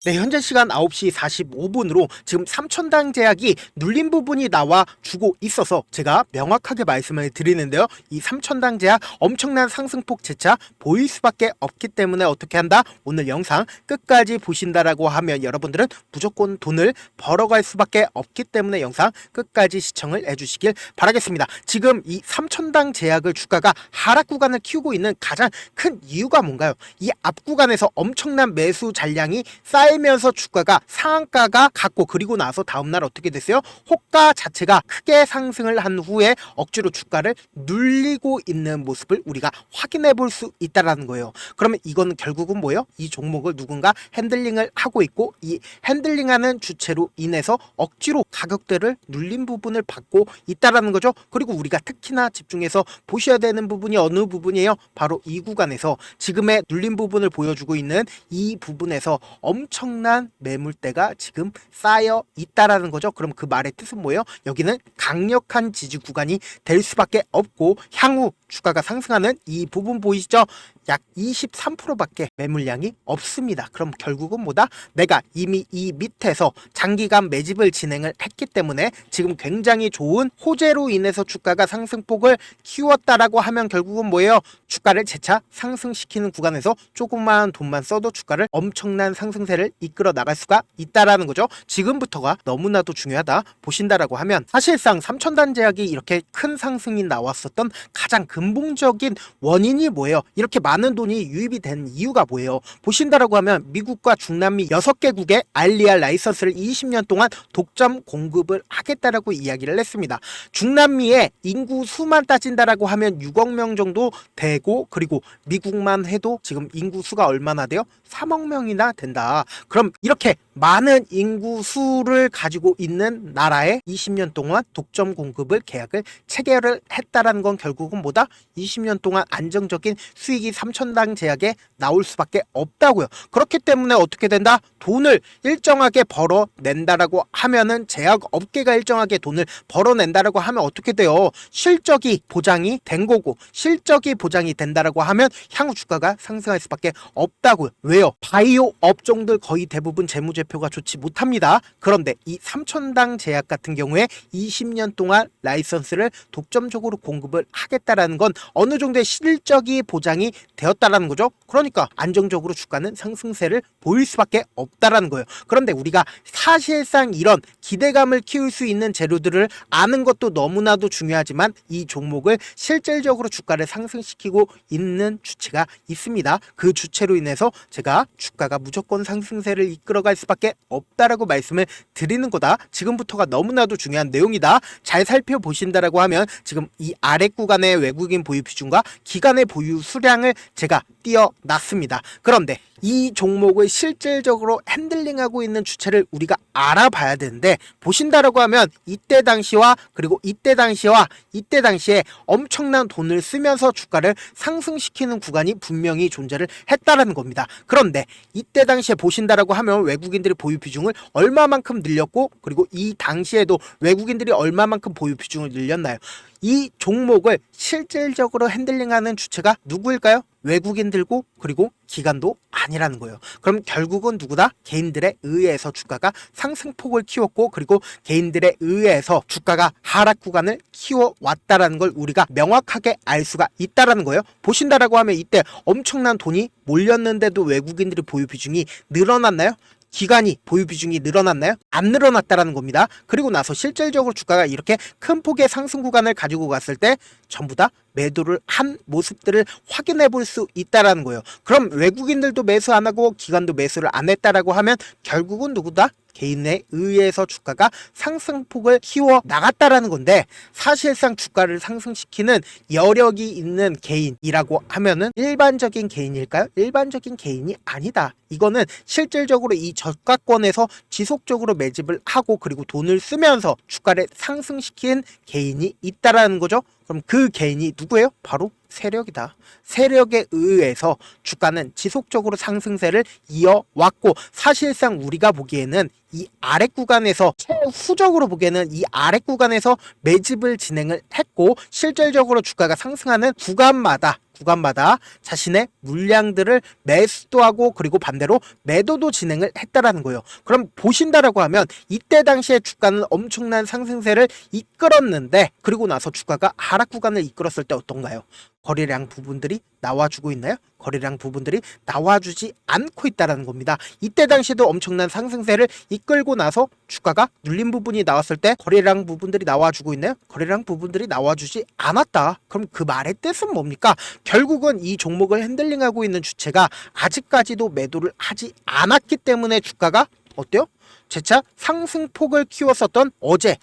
네, 현재 시간 9시 45분으로 지금 3천당 제약이 눌린 부분이 나와 주고 있어서 제가 명확하게 말씀을 드리는데요. 이 3천당 제약 엄청난 상승폭 재차 보일 수밖에 없기 때문에 어떻게 한다? 오늘 영상 끝까지 보신다라고 하면 여러분들은 무조건 돈을 벌어갈 수밖에 없기 때문에 영상 끝까지 시청을 해주시길 바라겠습니다. 지금 이 3천당 제약을 주가가 하락 구간을 키우고 있는 가장 큰 이유가 뭔가요? 이 앞 구간에서 엄청난 매수 잔량이 쌓이면서 주가가 상한가가 갔고, 그리고 나서 다음날 어떻게 됐어요? 호가 자체가 크게 상승을 한 후에 억지로 주가를 눌리고 있는 모습을 우리가 확인해 볼 수 있다라는 거예요. 그러면 이거는 결국은 뭐예요? 이 종목을 누군가 핸들링을 하고 있고, 이 핸들링하는 주체로 인해서 억지로 가격대를 눌린 부분을 받고 있다라는 거죠. 그리고 우리가 특히나 집중해서 보셔야 되는 부분이 어느 부분이에요? 바로 이 구간에서 지금의 눌린 부분을 보여주고 있는 이 부분에서 엄청난 매물대가 지금 쌓여 있다라는 거죠. 그럼 그 말의 뜻은 뭐예요? 여기는 강력한 지지 구간이 될 수밖에 없고, 향후 주가가 상승하는 이 부분 보이시죠? 약 23%밖에 매물량이 없습니다. 그럼 결국은 뭐다? 내가 이미 이 밑에서 장기간 매집을 진행을 했기 때문에 지금 굉장히 좋은 호재로 인해서 주가가 상승폭을 키웠다라고 하면 결국은 뭐예요? 주가를 재차 상승시키는 구간에서 조금만 돈만 써도 주가를 엄청난 상승세를 이끌어 나갈 수가 있다라는 거죠. 지금부터가 너무나도 중요하다 보신다라고 하면, 사실상 3천단 제약이 이렇게 큰 상승이 나왔었던 가장 근본적인 원인이 뭐예요? 이렇게 많은 돈이 유입이 된 이유가 뭐예요? 보신다라고 하면 미국과 중남미 6개국의 알리아 라이선스를 20년 동안 독점 공급을 하겠다라고 이야기를 했습니다. 중남미의 인구 수만 따진다라고 하면 6억 명 정도 되고, 그리고 미국만 해도 지금 인구 수가 얼마나 돼요? 3억 명이나 된다. 그럼 이렇게 많은 인구 수를 가지고 있는 나라에 20년 동안 독점 공급을 계약을 체결을 했다라는 건 결국은 뭐다? 20년 동안 안정적인 수익이 3천당 제약에 나올 수밖에 없다고요. 그렇기 때문에 어떻게 된다? 돈을 일정하게 벌어낸다라고 하면은, 제약 업계가 일정하게 돈을 벌어낸다라고 하면 어떻게 돼요? 실적이 보장이 된 거고, 실적이 보장이 된다라고 하면 향후 주가가 상승할 수밖에 없다고요. 왜요? 바이오 업종들 거의 대부분 재무제표가 좋지 못합니다. 그런데 이 3천당 제약 같은 경우에 20년 동안 라이선스를 독점적으로 공급을 하겠다라는 건 어느 정도의 실적이 보장이 되었다라는 거죠. 그러니까 안정적으로 주가는 상승세를 보일 수밖에 없다라는 거예요. 그런데 우리가 사실상 이런 기대감을 키울 수 있는 재료들을 아는 것도 너무나도 중요하지만, 이 종목을 실질적으로 주가를 상승시키고 있는 주체가 있습니다. 그 주체로 인해서 제가 주가가 무조건 상승세를 이끌어갈 수밖에 없다라고 말씀을 드리는 거다. 지금부터가 너무나도 중요한 내용이다. 잘 살펴보신다라고 하면 지금 이 아래 구간의 외국인 보유 비중과 기간의 보유 수량을 제가 띄어놨습니다. 그런데 이 종목을 실질적으로 핸들링하고 있는 주체를 우리가 알아봐야 되는데, 보신다라고 하면 이때 당시와 그리고 이때 당시에 엄청난 돈을 쓰면서 주가를 상승시키는 구간이 분명히 존재를 했다라는 겁니다. 그런데 이때 당시에 보신다라고 하면 외국인들이 보유 비중을 얼마만큼 늘렸고, 그리고 이 당시에도 외국인들이 얼마만큼 보유 비중을 늘렸나요? 이 종목을 실질적으로 핸들링하는 주체가 누구일까요? 외국인들고 그리고 기관도 아니라는 거예요. 그럼 결국은 누구다? 개인들에 의해서 주가가 상승폭을 키웠고, 그리고 개인들에 의해서 주가가 하락 구간을 키워왔다라는 걸 우리가 명확하게 알 수가 있다라는 거예요. 보신다라고 하면 이때 엄청난 돈이 몰렸는데도 외국인들의 보유 비중이 늘어났나요? 기관이 보유 비중이 늘어났나요? 안 늘어났다라는 겁니다. 그리고 나서 실질적으로 주가가 이렇게 큰 폭의 상승 구간을 가지고 갔을 때 전부 다 매도를 한 모습들을 확인해 볼 수 있다라는 거예요. 그럼 외국인들도 매수 안 하고 기관도 매수를 안 했다라고 하면 결국은 누구다? 개인에 의해서 주가가 상승폭을 키워 나갔다라는 건데, 사실상 주가를 상승시키는 여력이 있는 개인이라고 하면은 일반적인 개인일까요? 일반적인 개인이 아니다. 이거는 실질적으로 이 저가권에서 지속적으로 매집을 하고 그리고 돈을 쓰면서 주가를 상승시킨 개인이 있다라는 거죠. 그럼 그 개인이 누구예요? 바로 세력이다. 세력에 의해서 주가는 지속적으로 상승세를 이어왔고, 사실상 우리가 보기에는 이 아래 구간에서, 최후적으로 보기에는 이 아래 구간에서 매집을 진행을 했고, 실질적으로 주가가 상승하는 구간마다 구간마다 자신의 물량들을 매수도 하고 그리고 반대로 매도도 진행을 했다라는 거예요. 그럼 보신다라고 하면 이때 당시에 주가는 엄청난 상승세를 이끌었는데 그리고 나서 주가가 하락 구간을 이끌었을 때 어떤가요? 거래량 부분들이 나와주고 있나요? 거래량 부분들이 나와주지 않고 있다는 겁니다. 이때 당시에도 엄청난 상승세를 이끌고 나서 주가가 눌린 부분이 나왔을 때 거래량 부분들이 나와주고 있나요? 거래량 부분들이 나와주지 않았다. 그럼 그 말의 뜻은 뭡니까? 결국은 이 종목을 핸들링하고 있는 주체가 아직까지도 매도를 하지 않았기 때문에 주가가 어때요? 재차 상승폭을 키웠었던 어제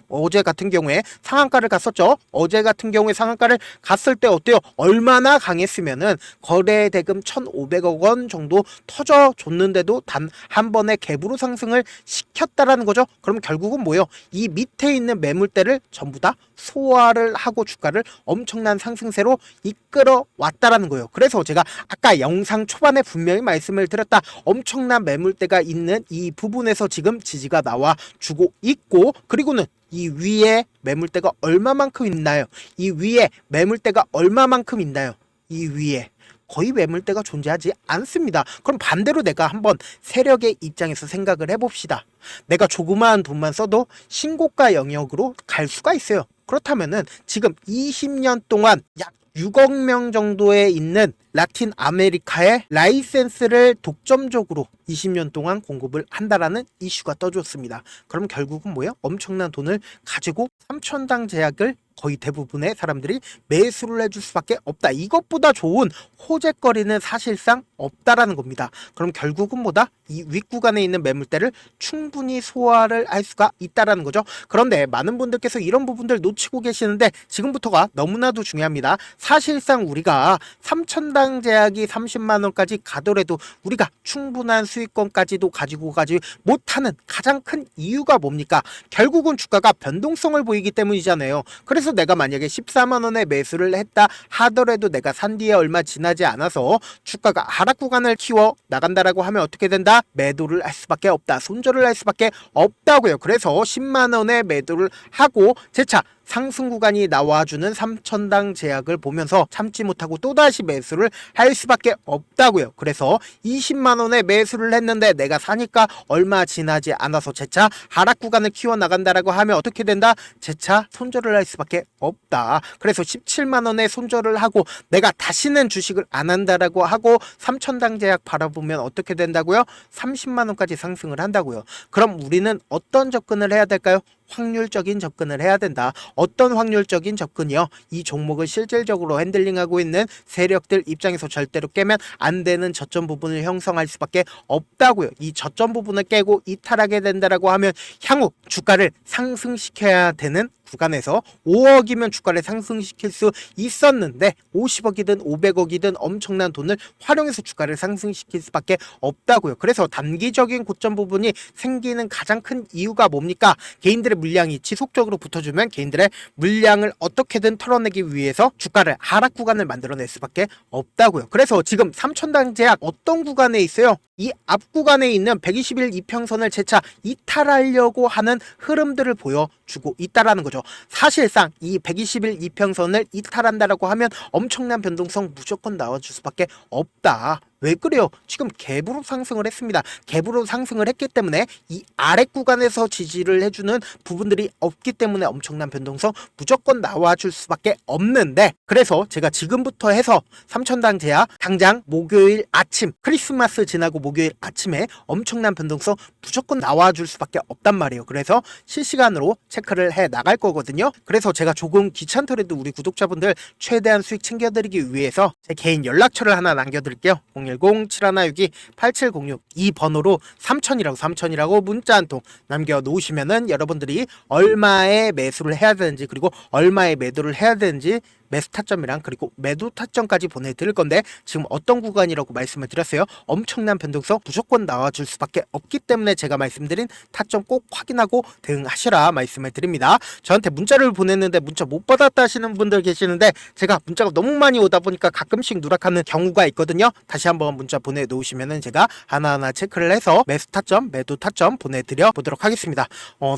같은 경우에 상한가를 갔었죠. 어제 같은 경우에 상한가를 갔을 때 어때요? 얼마나 강했으면은 거래 대금 1,500억 원 정도 터져줬는데도 단 한 번에 갭으로 상승을 시켰다라는 거죠. 그럼 결국은 뭐예요? 이 밑에 있는 매물대를 전부 다 소화를 하고 주가를 엄청난 상승세로 이끌어 왔다라는 거예요. 그래서 제가 아까 영상 초반에 분명히 말씀을 드렸다. 엄청난 매물대가 있는 이 부분에서 지금 지지가 나와 주고 있고 그리고는 이 위에 매물대가 얼마만큼 있나요? 이 위에 매물대가 얼마만큼 있나요? 이 위에 거의 매물대가 존재하지 않습니다. 그럼 반대로 내가 한번 세력의 입장에서 생각을 해봅시다. 내가 조그마한 돈만 써도 신고가 영역으로 갈 수가 있어요. 그렇다면은 지금 20년 동안 약 6억 명 정도에 있는 라틴 아메리카의 라이센스를 독점적으로 20년 동안 공급을 한다라는 이슈가 떠줬습니다. 그럼 결국은 뭐예요? 엄청난 돈을 가지고 3천당 제약을 거의 대부분의 사람들이 매수를 해줄 수밖에 없다. 이것보다 좋은 호재거리는 사실상 없다라는 겁니다. 그럼 결국은 뭐다? 이 윗구간에 있는 매물대를 충분히 소화를 할 수가 있다라는 거죠. 그런데 많은 분들께서 이런 부분들 놓치고 계시는데 지금부터가 너무나도 중요합니다. 사실상 우리가 3천당 제약이 30만 원까지 가더라도 우리가 충분한 수익권까지도 가지고 가지 못하는 가장 큰 이유가 뭡니까? 결국은 주가가 변동성을 보이기 때문이잖아요. 그래서 내가 만약에 14만 원에 매수를 했다 하더라도 내가 산 뒤에 얼마 지나지 않아서 주가가 하락 구간을 키워 나간다라고 하면 어떻게 된다? 매도를 할 수밖에 없다. 손절을 할 수밖에 없다고요. 그래서 10만 원에 매도를 하고 재차 상승 구간이 나와주는 3천당 제약을 보면서 참지 못하고 또다시 매수를 할 수밖에 없다고요. 그래서 20만 원에 매수를 했는데 내가 사니까 얼마 지나지 않아서 재차 하락 구간을 키워나간다라고 하면 어떻게 된다? 재차 손절을 할 수밖에 없다. 그래서 17만 원에 손절을 하고 내가 다시는 주식을 안 한다라고 하고 3천당 제약 바라보면 어떻게 된다고요? 30만 원까지 상승을 한다고요. 그럼 우리는 어떤 접근을 해야 될까요? 확률적인 접근을 해야 된다. 어떤 확률적인 접근이요? 이 종목을 실질적으로 핸들링하고 있는 세력들 입장에서 절대로 깨면 안 되는 저점 부분을 형성할 수밖에 없다고요. 이 저점 부분을 깨고 이탈하게 된다라고 하면 향후 주가를 상승시켜야 되는 구간에서 5억이면 주가를 상승시킬 수 있었는데 50억이든 500억이든 엄청난 돈을 활용해서 주가를 상승시킬 수밖에 없다고요. 그래서 단기적인 고점 부분이 생기는 가장 큰 이유가 뭡니까? 개인들의 물량이 지속적으로 붙어주면 개인들의 물량을 어떻게든 털어내기 위해서 주가를 하락 구간을 만들어낼 수밖에 없다고요. 그래서 지금 3천당 제약 어떤 구간에 있어요? 이 앞 구간에 있는 120일 이평선을 재차 이탈하려고 하는 흐름들을 보여주고 있다라는 거죠. 사실상 이 120일 이평선을 이탈한다라고 하면 엄청난 변동성 무조건 나와줄 수밖에 없다. 왜 그래요? 지금 갭으로 상승을 했습니다. 갭으로 상승을 했기 때문에 이 아래 구간에서 지지를 해주는 부분들이 없기 때문에 엄청난 변동성 무조건 나와줄 수밖에 없는데 그래서 제가 지금부터 해서 3천당 제약 당장 목요일 아침 크리스마스 지나고 목요일 아침에 엄청난 변동성 무조건 나와줄 수밖에 없단 말이에요. 그래서 실시간으로 체크를 해 나갈 거거든요. 그래서 제가 조금 귀찮더라도 우리 구독자분들 최대한 수익 챙겨드리기 위해서 제 개인 연락처를 하나 남겨드릴게요. 010-7162-8706 이 번호로 3000이라고 문자 한 통 남겨놓으시면은 여러분들이 얼마에 매수를 해야 되는지 그리고 얼마에 매도를 해야 되는지 매수 타점이랑 그리고 매도 타점까지 보내드릴 건데 지금 어떤 구간이라고 말씀을 드렸어요. 엄청난 변동성 무조건 나와줄 수밖에 없기 때문에 제가 말씀드린 타점 꼭 확인하고 대응하시라 말씀을 드립니다. 저한테 문자를 보냈는데 문자 못 받았다 하시는 분들 계시는데 제가 문자가 너무 많이 오다 보니까 가끔씩 누락하는 경우가 있거든요. 다시 한번 문자 보내놓으시면은 제가 하나하나 체크를 해서 매수 타점 매도 타점 보내드려 보도록 하겠습니다.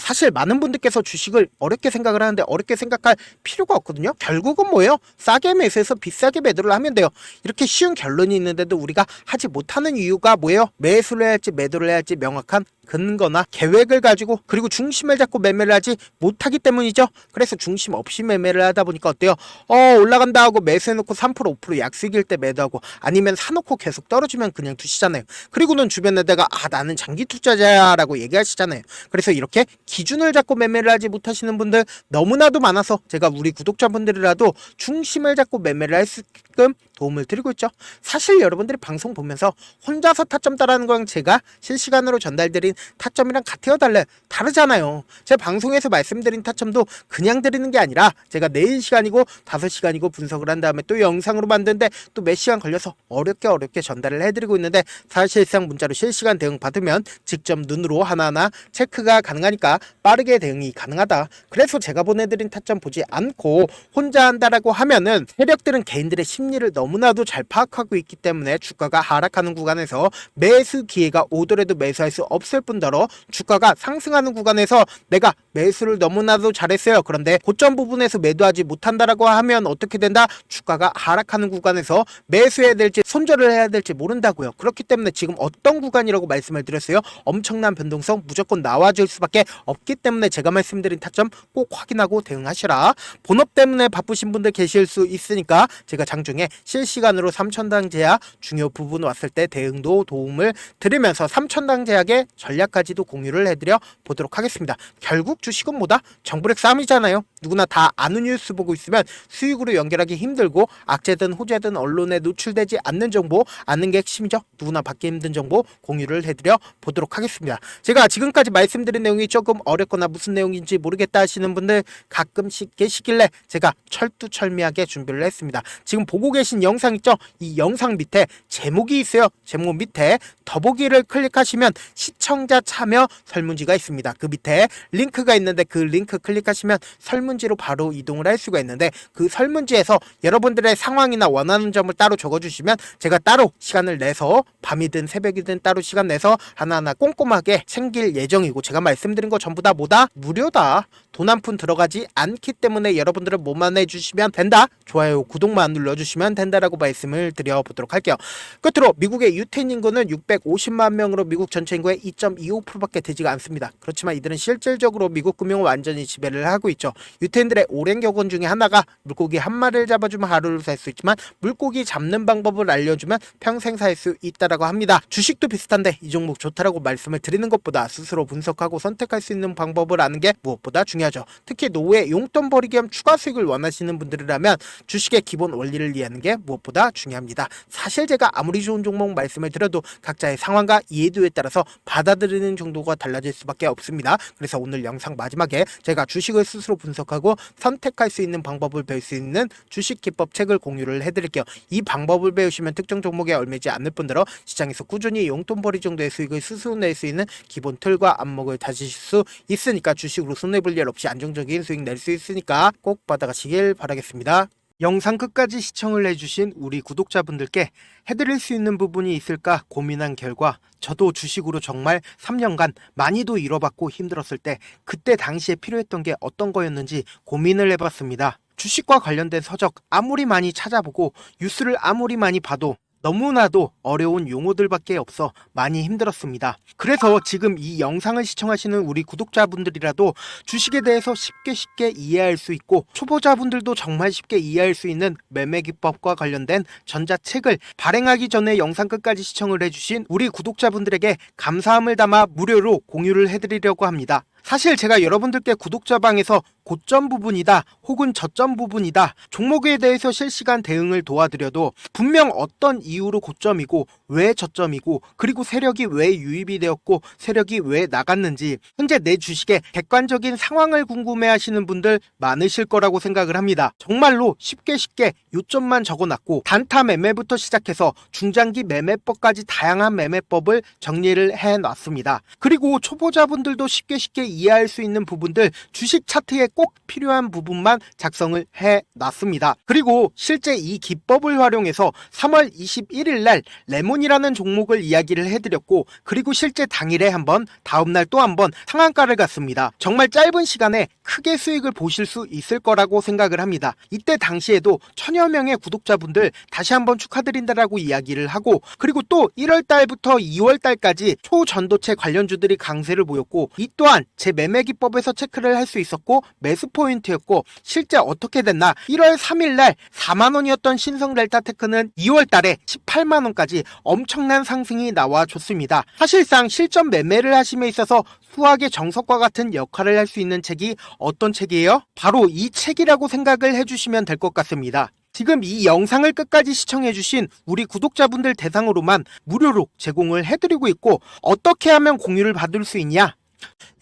사실 많은 분들께서 주식을 어렵게 생각을 하는데 어렵게 생각할 필요가 없거든요. 결국은 뭐예요? 싸게 매수해서 비싸게 매도를 하면 돼요. 이렇게 쉬운 결론이 있는데도 우리가 하지 못하는 이유가 뭐예요? 매수를 해야 할지 매도를 해야 할지 명확한 근거나 계획을 가지고, 그리고 중심을 잡고 매매를 하지 못하기 때문이죠. 그래서 중심 없이 매매를 하다 보니까 어때요? 올라간다 하고 매수해놓고 3% 5% 약수익일 때 매도하고, 아니면 사놓고 계속 떨어지면 그냥 두시잖아요. 그리고는 주변에다가 나는 장기 투자자야 라고 얘기하시잖아요. 그래서 이렇게 기준을 잡고 매매를 하지 못하시는 분들 너무나도 많아서 제가 우리 구독자분들이라도 중심을 잡고 매매를 할 수 있게끔 도움을 드리고 있죠. 사실 여러분들이 방송 보면서 혼자서 타점 따라하는 건 제가 실시간으로 전달드린 타점이랑 같아요, 달라요? 다르잖아요. 제 방송에서 말씀드린 타점도 그냥 드리는 게 아니라 제가 4시간이고 5시간이고 분석을 한 다음에 또 영상으로 만드는데 또 몇 시간 걸려서 어렵게 전달을 해드리고 있는데, 사실상 문자로 실시간 대응 받으면 직접 눈으로 하나하나 체크가 가능하니까 빠르게 대응이 가능하다. 그래서 제가 보내드린 타점 보지 않고 혼자 한다라고 하면은 세력들은 개인들의 심리를 너무나도 잘 파악하고 있기 때문에 주가가 하락하는 구간에서 매수 기회가 오더라도 매수할 수 없을 뿐더러 주가가 상승하는 구간에서 내가 매수를 너무나도 잘했어요. 그런데 고점 부분에서 매도하지 못한다라고 하면 어떻게 된다? 주가가 하락하는 구간에서 매수해야 될지 손절을 해야 될지 모른다고요. 그렇기 때문에 지금 어떤 구간이라고 말씀을 드렸어요? 엄청난 변동성 무조건 나와줄 수밖에 없기 때문에 제가 말씀드린 타점 꼭 확인하고 대응하시라. 본업 때문에 바쁘신 분들 계실 수 있으니까 제가 장중에 실시간으로 3천당 제약 중요 부분 왔을 때 대응도 도움을 드리면서 3천당 제약의 전략까지도 공유를 해드려 보도록 하겠습니다. 결국 주식은 뭐다? 정부력 싸움이잖아요. 누구나 다 아는 뉴스 보고 있으면 수익으로 연결하기 힘들고, 악재든 호재든 언론에 노출되지 않는 정보 아는 게 핵심이죠. 누구나 받기 힘든 정보 공유를 해드려 보도록 하겠습니다. 제가 지금까지 말씀드린 내용이 조금 어렵거나 무슨 내용인지 모르겠다 하시는 분들 가끔씩 계시길래 제가 철두철미하게 준비를 했습니다. 지금 보고 계신 영상 있죠? 이 영상 밑에 제목이 있어요. 제목 밑에 더보기를 클릭하시면 시청자 참여 설문지가 있습니다. 그 밑에 링크가 있는데 그 링크 클릭하시면 설문지로 바로 이동을 할 수가 있는데, 그 설문지에서 여러분들의 상황이나 원하는 점을 따로 적어주시면 제가 따로 시간을 내서 밤이든 새벽이든 따로 시간 내서 하나하나 꼼꼼하게 챙길 예정이고, 제가 말씀드린 거 전부 다 뭐다? 무료다. 돈 한 푼 들어가지 않기 때문에 여러분들은 뭐만 해주시면 된다. 좋아요, 구독만 눌러주시면 된다라고 말씀을 드려보도록 할게요. 끝으로 미국의 유태인 인구는 650만 명으로 미국 전체 인구의 2.25%밖에 되지가 않습니다. 그렇지만 이들은 실질적으로 미국 금융을 완전히 지배를 하고 있죠. 유태인들의 오랜 격언 중에 하나가 물고기 한 마리를 잡아주면 하루를 살 수 있지만 물고기 잡는 방법을 알려주면 평생 살 수 있다라고 합니다. 주식도 비슷한데 이 종목 좋다라고 말씀을 드리는 것보다 스스로 분석하고 선택할 수 있는 방법을 아는 게 무엇보다 중요하죠. 특히 노후에 용돈 벌이기 위한 추가 수익을 원하시는 분들이라면 주식의 기본 원리를 이해하는 게 무엇보다 중요합니다. 사실 제가 아무리 좋은 종목 말씀을 드려도 각자의 상황과 이해도에 따라서 받아들이는 정도가 달라질 수밖에 없습니다. 그래서 오늘 영상 마지막에 제가 주식을 스스로 분석하고 선택할 수 있는 방법을 배울 수 있는 주식 기법 책을 공유를 해드릴게요. 이 방법을 배우시면 특정 종목에 얽매이지 않을 뿐더러 시장에서 꾸준히 용돈벌이 정도의 수익을 스스로 낼 수 있는 기본 틀과 안목을 다지실 수 있으니까, 주식으로 손해볼 일 없이 안정적인 수익 낼 수 있으니까 꼭 받아가시길 바라겠습니다. 영상 끝까지 시청을 해주신 우리 구독자분들께 해드릴 수 있는 부분이 있을까 고민한 결과, 저도 주식으로 정말 3년간 많이도 잃어봤고 힘들었을 때 그때 당시에 필요했던 게 어떤 거였는지 고민을 해봤습니다. 주식과 관련된 서적 아무리 많이 찾아보고 뉴스를 아무리 많이 봐도 너무나도 어려운 용어들밖에 없어 많이 힘들었습니다. 그래서 지금 이 영상을 시청하시는 우리 구독자분들이라도 주식에 대해서 쉽게 이해할 수 있고, 초보자분들도 정말 쉽게 이해할 수 있는 매매 기법과 관련된 전자책을 발행하기 전에 영상 끝까지 시청을 해주신 우리 구독자분들에게 감사함을 담아 무료로 공유를 해드리려고 합니다. 사실 제가 여러분들께 구독자방에서 고점 부분이다 혹은 저점 부분이다 종목에 대해서 실시간 대응을 도와드려도 분명 어떤 이유로 고점이고 왜 저점이고, 그리고 세력이 왜 유입이 되었고 세력이 왜 나갔는지 현재 내 주식의 객관적인 상황을 궁금해하시는 분들 많으실 거라고 생각을 합니다. 정말로 쉽게 요점만 적어놨고 단타 매매부터 시작해서 중장기 매매법까지 다양한 매매법을 정리를 해놨습니다. 그리고 초보자분들도 쉽게 이해할 수 있는 부분들 주식 차트에 꼭 필요한 부분만 작성을 해놨습니다. 그리고 실제 이 기법을 활용해서 3월 21일 날 레몬이라는 종목을 이야기를 해드렸고, 그리고 실제 당일에 한번, 다음날 또 한번 상한가를 갔습니다. 정말 짧은 시간에 크게 수익을 보실 수 있을 거라고 생각을 합니다. 이때 당시에도 1000여 명의 구독자분들 다시 한번 축하드린다라고 이야기를 하고, 그리고 또 1월 달부터 2월 달까지 초전도체 관련주들이 강세를 보였고, 이 또한 제 매매 기법에서 체크를 할 수 있었고 매수 포인트였고, 실제 어떻게 됐나, 1월 3일 날 4만원이었던 신성 델타테크는 2월 달에 18만원까지 엄청난 상승이 나와줬습니다. 사실상 실전 매매를 하심에 있어서 수학의 정석과 같은 역할을 할 수 있는 책이 어떤 책이에요? 바로 이 책이라고 생각을 해주시면 될 것 같습니다. 지금 이 영상을 끝까지 시청해주신 우리 구독자분들 대상으로만 무료로 제공을 해드리고 있고, 어떻게 하면 공유를 받을 수 있냐?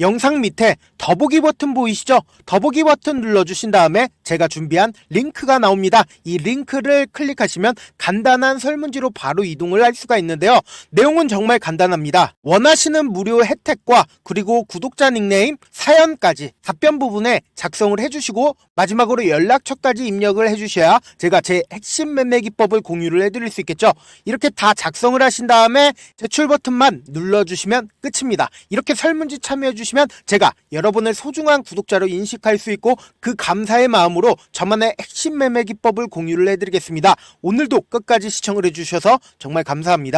영상 밑에 더보기 버튼 보이시죠? 더보기 버튼 눌러주신 다음에 제가 준비한 링크가 나옵니다. 이 링크를 클릭하시면 간단한 설문지로 바로 이동을 할 수가 있는데요. 내용은 정말 간단합니다. 원하시는 무료 혜택과 그리고 구독자 닉네임, 사연까지 답변 부분에 작성을 해주시고, 마지막으로 연락처까지 입력을 해주셔야 제가 제 핵심 매매 기법을 공유를 해드릴 수 있겠죠. 이렇게 다 작성을 하신 다음에 제출 버튼만 눌러주시면 끝입니다. 이렇게 설문지 참여해주시면 제가 여러분을 소중한 구독자로 인식할 수 있고, 그 감사의 마음으로 저만의 핵심 매매 기법을 공유를 해드리겠습니다. 오늘도 끝까지 시청을 해주셔서 정말 감사합니다.